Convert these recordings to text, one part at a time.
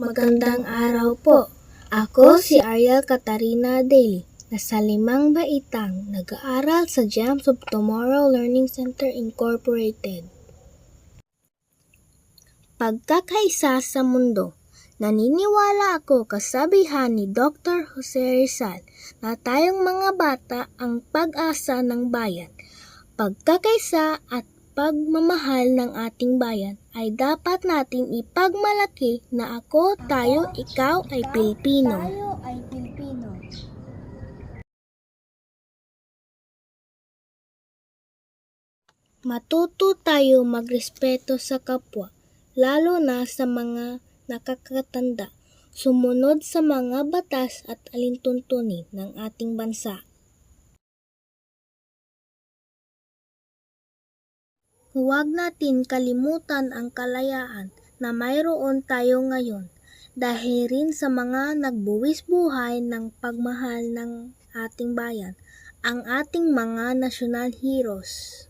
Magandang araw po. Ako si Ariel Katarina Daly, nasa Limang Baitang, nag-aaral sa Gems of Tomorrow Learning Center Incorporated. Pagkakaisa sa mundo. Naniniwala ako kasabihan ni Dr. Jose Rizal na tayong mga bata ang pag-asa ng bayan. Pagkakaisa at pagmamahal ng ating bayan ay dapat nating ipagmalaki na ako, tayo, ikaw ay Pilipino. Matuto tayo magrespeto sa kapwa, lalo na sa mga nakakatanda, sumunod sa mga batas at alintuntunin ng ating bansa. Huwag natin kalimutan ang kalayaan na mayroon tayo ngayon dahil rin sa mga nagbuwis buhay ng pagmahal ng ating bayan, ang ating mga national heroes.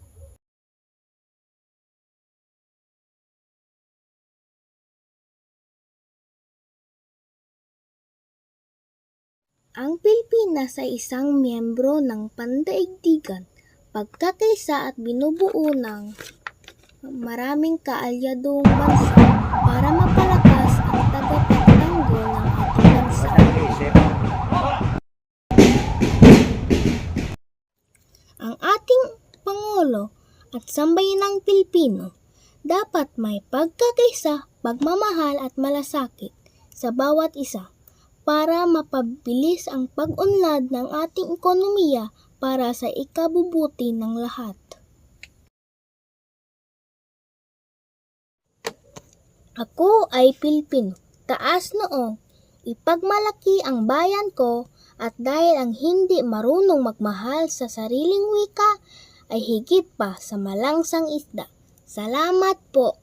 Ang Pilipinas ay isang miyembro ng pandaigdigan, pagkakaisa at binubuo ng maraming kaalyadong bansa para mapalakas ang tagapagtanggol ng ating bansa. Ang ating Pangulo at sambayanang Pilipino dapat may pagkakaisa, pagmamahal at malasakit sa bawat isa para mapabilis ang pag-unlad ng ating ekonomiya para sa ikabubuti ng lahat. Ako ay Pilipino, taas noong ipagmalaki ang bayan ko at dahil ang hindi marunong magmahal sa sariling wika ay higit pa sa malangsang isda. Salamat po!